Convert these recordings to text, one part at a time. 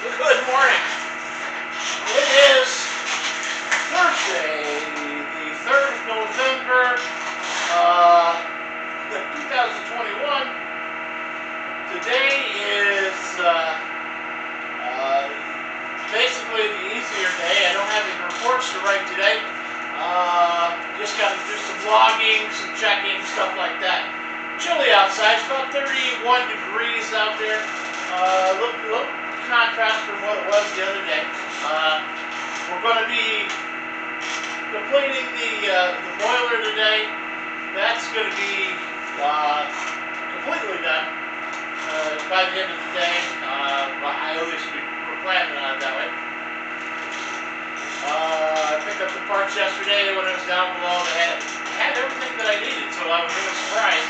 Good morning. It is Thursday, the 3rd of November, 2021. Today is basically the easier day. I don't have any reports to write today. Just got to do some logging, some checking, stuff like that. Chilly outside. It's about 31 degrees out there. Look contrast from what it was the other day. We're going to be completing the boiler today. That's going to be completely done by the end of the day. At least we're planning on it that way. I picked up the parts yesterday when I was down below. They had everything that I needed, so I was really surprised.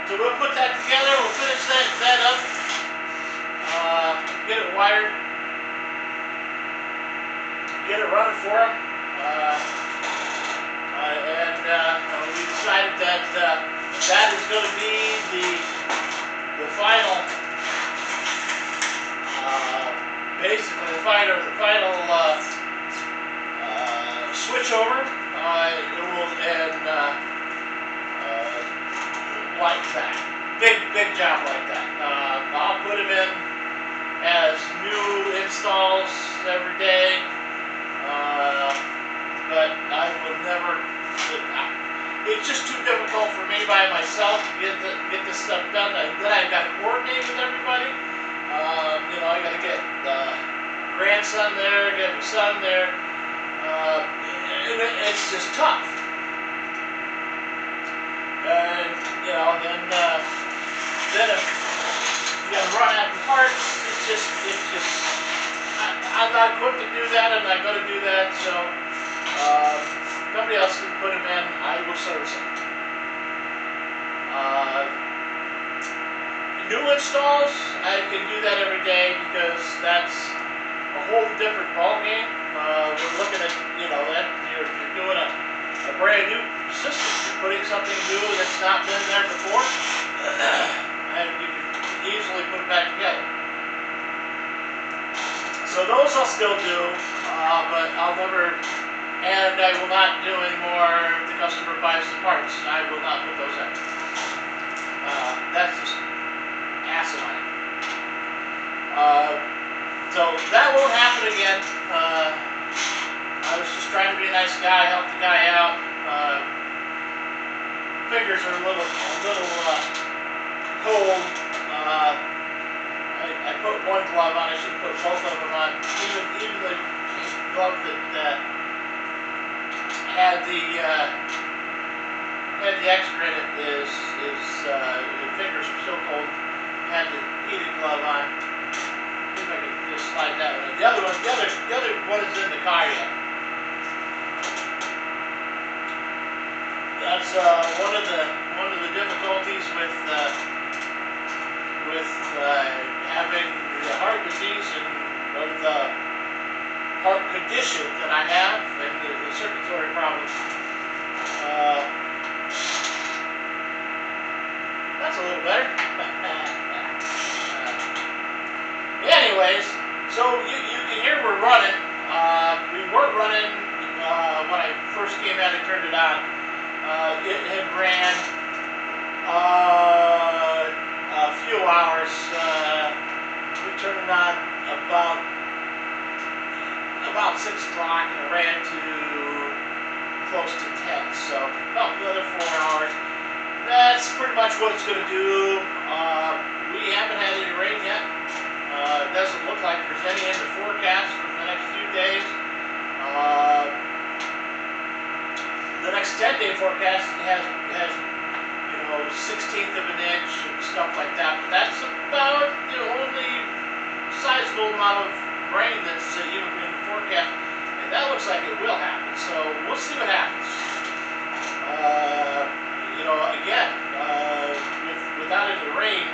So we'll put that together, we'll finish that up, get it wired, get it running for them, and we decided that that is going to be the final, basically the final switch over. It will like that. Big job like that. I'll put them in as new installs every day, but I will never. It's just too difficult for me by myself to get this stuff done. Then I've got to coordinate with everybody. I got to get grandson there, get my son there. It's just tough. And then if you got to run after parts, it's just. I'm not equipped to do that. I'm not going to do that. So somebody else can put them in. I will service them. New installs, I can do that every day because that's a whole different ball game. We're looking at that you're doing a brand new system. You're putting something new that's not been there before, and you can easily put it back together. So those I'll still do, but I'll never, and I will not do any more if the customer buys the parts. I will not put those in. That's just asinine. So that won't happen again. I was just trying to be a nice guy, help the guy out. Fingers are a little cold. I put one glove on. I should have put both of them on. Even the glove that had the extra in it is the fingers are so cold. Had the heated glove on. See if I can just slide that one. The other one is in the car yet. That's one of the difficulties with having the heart disease or the heart condition that I have and the circulatory problems. That's a little better. Anyways, so you can hear we're running. We weren't running when I first came out and turned it on. It had ran a few hours. We turned it on about 6 o'clock, and it ran to close to 10. So about another 4 hours. That's pretty much what it's going to do. We haven't had any rain yet. It doesn't look like there's any in the forecast for the next few days. The next 10-day forecast has 1/16 of an inch and stuff like that. But that's about the only sizable amount of rain that's even in the forecast. And that looks like it will happen. So we'll see what happens. Again, without any rain,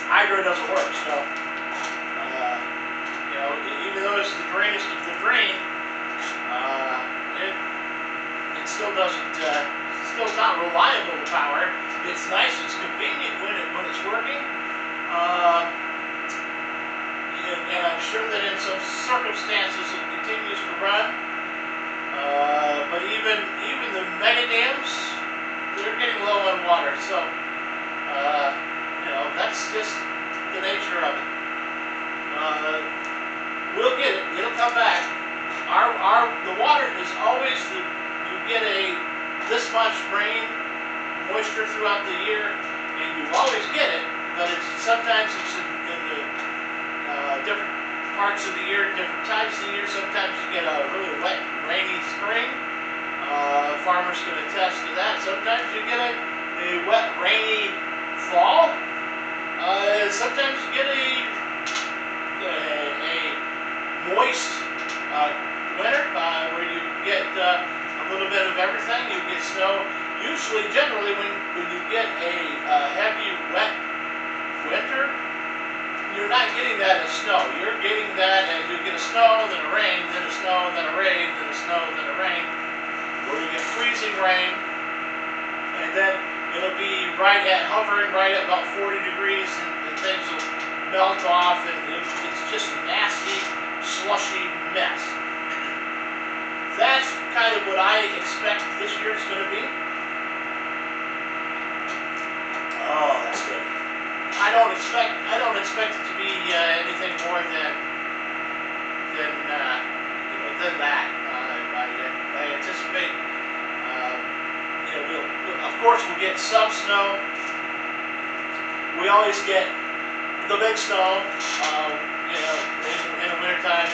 hydro doesn't work. So, even though it's the greenest of the green, it still doesn't, still not reliable power. It's nice, it's convenient when it's working, sure that in some circumstances it continues to run. But even the mega dams, they're getting low on water. So that's just the nature of it. We'll get it. It'll come back. The water is always you get this much rain, moisture throughout the year, and you always get it. But sometimes it's in the different parts of the year, different times of the year. Sometimes you get a really wet, rainy spring. Farmers can attest to that. Sometimes you get a wet, rainy fall. Sometimes you get a moist winter where you get a little bit of everything. You get snow. Usually, generally, when you get a heavy, wet winter, you're not getting that as snow. You're getting that as you get a snow, then a rain, then a snow, then a rain, then a snow, then a rain. Where you get freezing rain, and then it'll be hovering right at about 40 degrees, and things will melt off, and it's just a nasty, slushy mess. That's kind of what I expect this year's going to be. Oh, that's good. I don't expect it to be anything more than that. I anticipate. We'll get some snow. We always get the big snow. In the wintertime.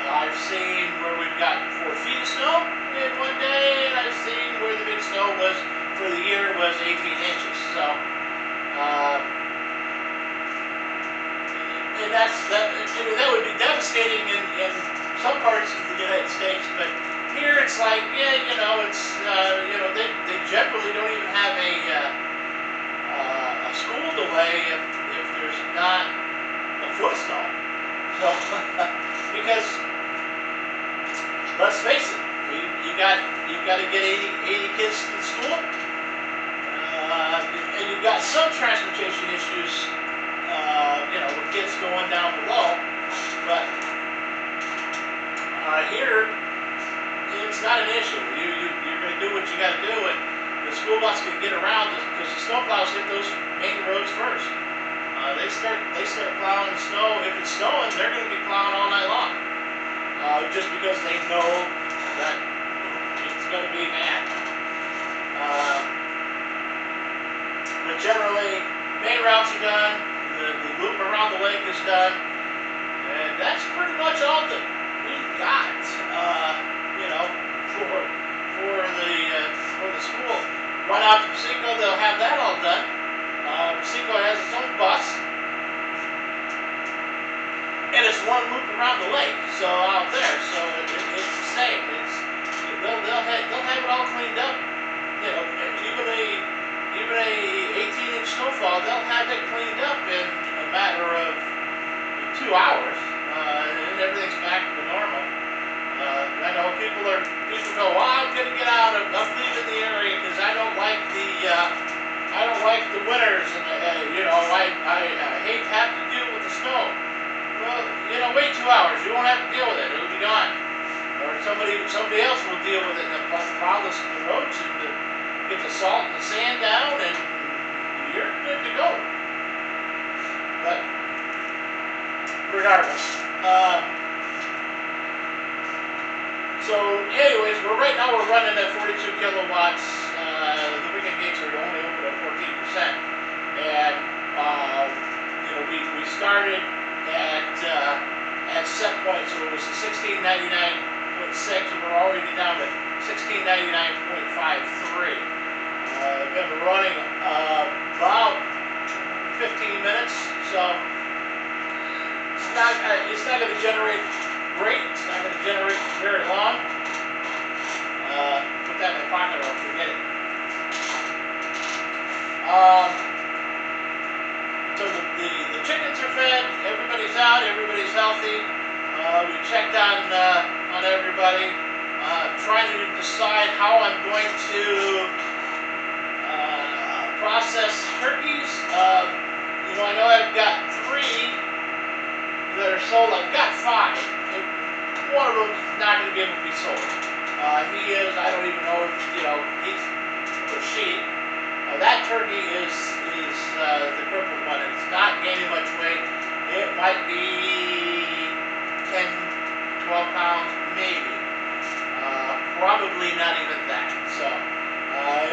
I've seen where we've got 4 feet of snow in one day, and I've seen where the big snow was for the year was 18 inches. So. And that would be devastating in some parts of the United States, but here it's like, they generally don't even have a school delay if there's not a foot of snow. So, because let's face it, you've got to get 80 kids to school, and you've got some transportation issues. With kids going down below, but here it's not an issue. You're going to do what you got to do, and the school bus can get around because the snowplows hit those main roads first. They start plowing the snow. If it's snowing, they're going to be plowing all night long, just because they know that it's going to be bad. But generally, main routes are done. The loop around the lake is done, and that's pretty much all that we've got. For the school. Run out to Piseco, they'll have that all done. Piseco has its own bus, and it's one loop around the lake, so out there. So it's the same. They'll have it all cleaned up. Even a 18-inch snowfall, they'll have it cleaned up in a matter of 2 hours, and everything's back to normal. I know people go, well, I'm going to get out. I'm leaving the area because I don't like the winters, and I hate having to deal with the snow. Well, wait 2 hours. You won't have to deal with it. It'll be gone, or somebody else will deal with it and plow the roads and get the salt and the sand down, and you're good to go. But regardless, so anyways, right now we're running at 42 kilowatts. The weekend gates are only open at 14%, and we started at set point, so it was a 1699.6, and we're already down to 1699.53. Been running about 15 minutes, so it's not going to generate great. It's not going to generate very long. Put that in my pocket or forget it. So the chickens are fed. Everybody's out. Everybody's healthy. We checked on everybody. Trying to decide how I'm going to process turkeys. I know I've got 3 are sold. I've got 5. One of them is not going to be able to be sold. He is, I don't even know if, he's or she. That turkey is the crippled one. It's not gaining much weight. It might be 10, 12 pounds, maybe. Probably not even that. So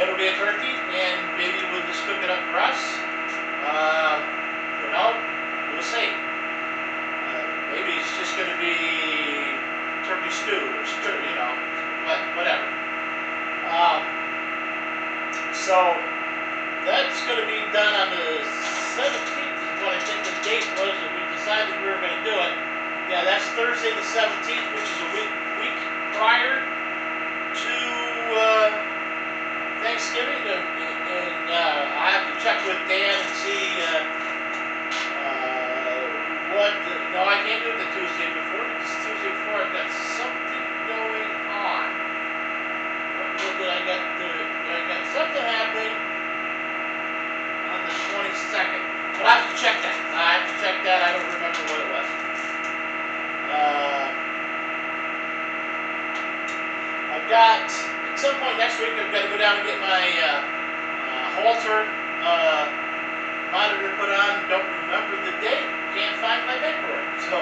it'll be a turkey, and maybe we'll just cook it up for us. We'll see. Maybe it's just going to be turkey stew or whatever. So that's going to be done on the 17th is what I think the date was that we decided we were going to do it. Yeah, that's Thursday the 17th, which is a week prior to Thanksgiving, and I have to check with Dan and see no, I can't do it the Tuesday before. It's Tuesday before. I've got something going on. What did I got? I got something happening on the 22nd. But I have to check that. I don't remember what it was. I've got, at some point next week, I've got to go down and get my halter monitor put on. Don't remember the date. Can't find my paperwork. So,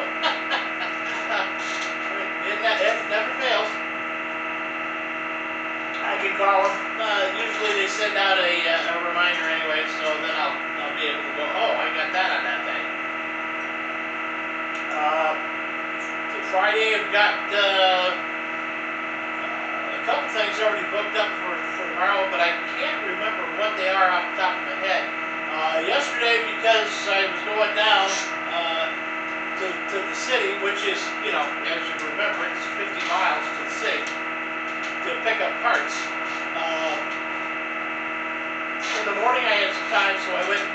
it never fails. I can call them. Usually they send out a reminder anyway, so then I'll be able to go, oh, I got that on that day. Friday I've got a couple things already booked up for tomorrow, but I can't remember what they are off the top of my head. Yesterday, because I was going down to the city, which is, as you remember, it's 50 miles to the city, to pick up parts. In the morning I had some time, so I went and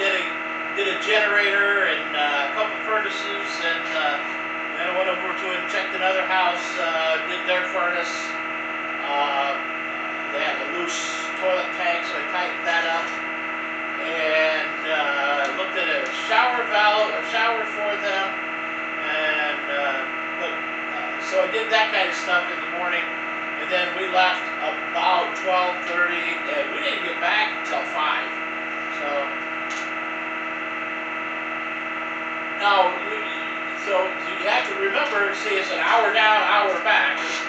did a generator and a couple furnaces, and then I went over to and checked another house, did their furnace. They had a loose toilet tank, so I tightened that up, and looked at a shower for them, and so I did that kind of stuff in the morning. And then we left about 12:30, and we didn't get back until 5. So now, you have to remember, see, it's an hour down, hour back. It's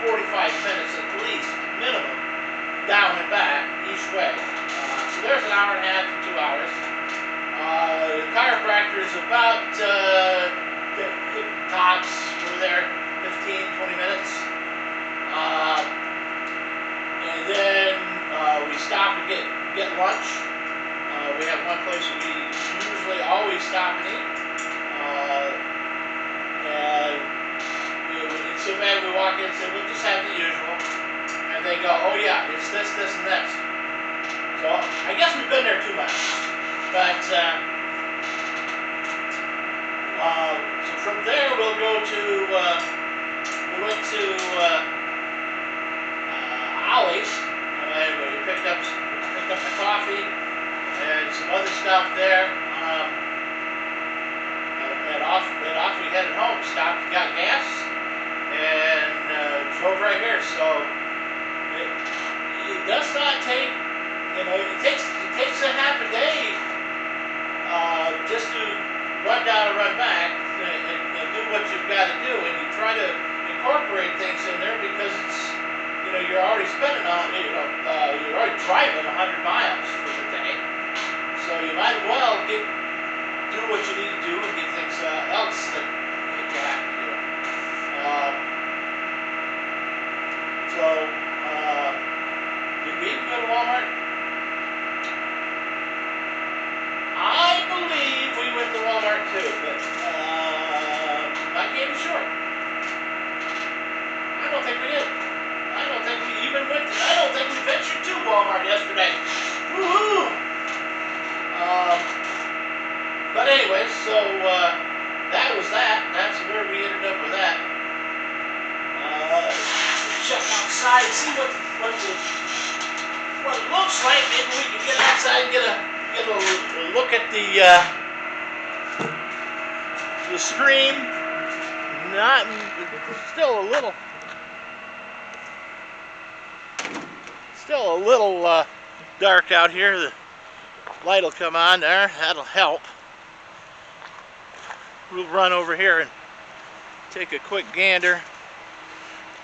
45 minutes at least, minimum, down and back each way. So there's an hour and a half to 2 hours. The chiropractor is about the tops. We're there 15, 20 minutes. And then we stop and get lunch. We have one place we usually always stop and eat. And it's so bad we walk in and say, we'll just have the usual. And they go, oh yeah, it's this, this, and this. So I guess we've been there too much. But so from there we'll go to, we went to Ollie's, and we picked up the coffee and some other stuff there, and off we headed home. Stopped, got gas, and drove right here. So it does not take, it takes a half a day just to run down and run back and do what you've got to do, and you try to incorporate things in there because it's, you're already spending you're already driving 100 miles for the day, so you might as well do what you need to do and get things else that you have to do. Did we even go to Walmart? I believe we went to Walmart too, but I can't be sure. I don't think we did. I don't think we ventured to Walmart yesterday. Woohoo! But anyway, so that was that. That's where we ended up with that. Check outside, see what it looks like. Maybe we can get outside and get a look at the screen. not, still a little dark out here. The light will come on there. That'll help. We'll run over here and take a quick gander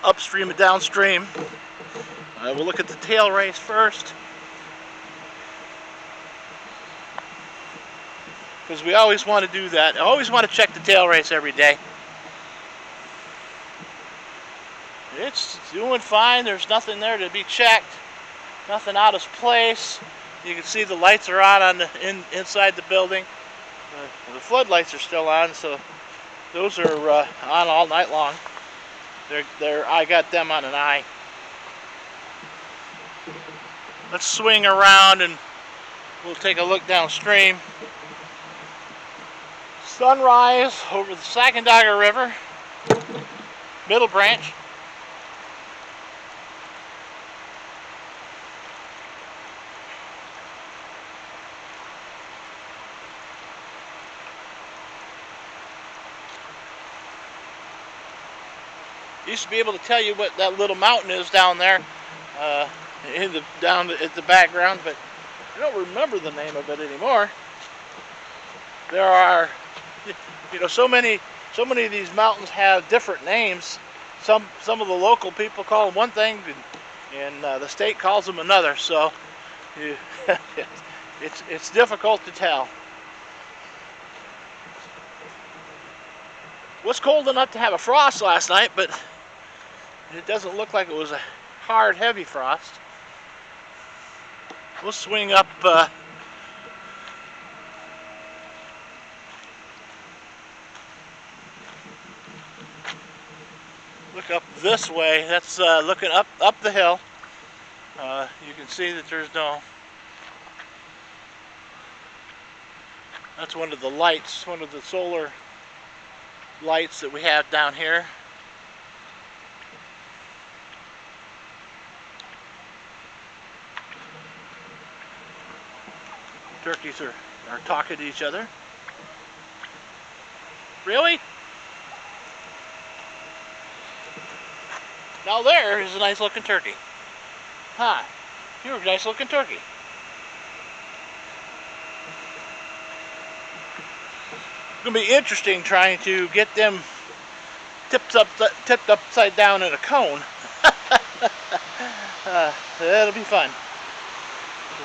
upstream and downstream. We'll look at the tail race first, because we always want to do that. I always want to check the tail race every day. It's doing fine. There's nothing there to be checked. Nothing out of place. You can see the lights are on the inside the building. The floodlights are still on, so those are on all night long. I got them on an eye. Let's swing around and we'll take a look downstream. Sunrise over the Sacandaga River, Middle Branch. Used to be able to tell you what that little mountain is down there, down at the background, but I don't remember the name of it anymore. There are, so many of these mountains have different names. Some of the local people call them one thing, and the state calls them another. So it's difficult to tell. It was cold enough to have a frost last night, but it doesn't look like it was a hard, heavy frost. We'll swing up look up this way. That's looking up the hill. You can see that there's no. That's one of the lights, one of the solar lights that we have down here. Turkeys are talking to each other. Really? Now there is a nice looking turkey. Huh. You're a nice looking turkey. It's going to be interesting trying to get them tipped upside down in a cone. That'll be fun.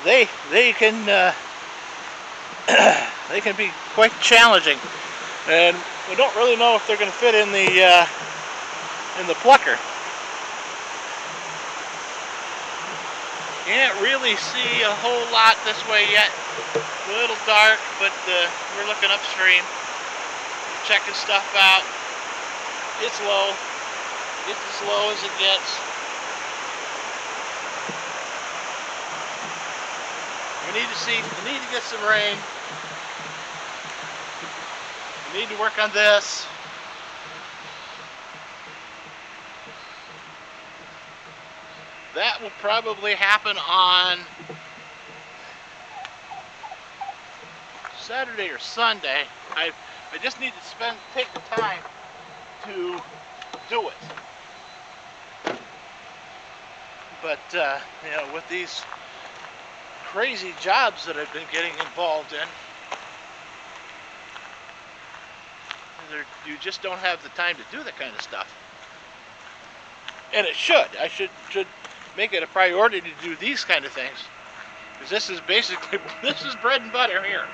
They can they can be quite challenging, and we don't really know if they're going to fit in the plucker. Can't really see a whole lot this way yet. A little dark, but we're looking upstream, checking stuff out. It's low. It's as low as it gets. We need to get some rain. We need to work on this. That will probably happen on Saturday or Sunday. I just need to take the time to do it. But with these crazy jobs that I've been getting involved in, you just don't have the time to do that kind of stuff. And it should. I should make it a priority to do these kind of things, because this is basically bread and butter here.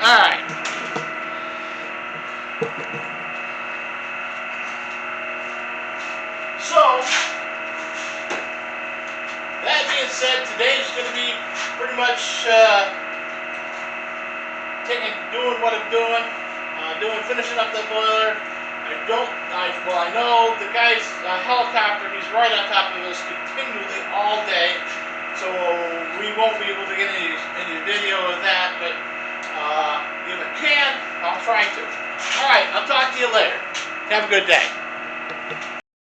All right. So that being said, today's going to be pretty much doing what I'm doing, finishing up the boiler. I know the guy's helicopter, he's right on top of us continually all day, so we won't be able to get any video of that, but if I can, I'll try to. Alright, I'll talk to you later. Have a good day.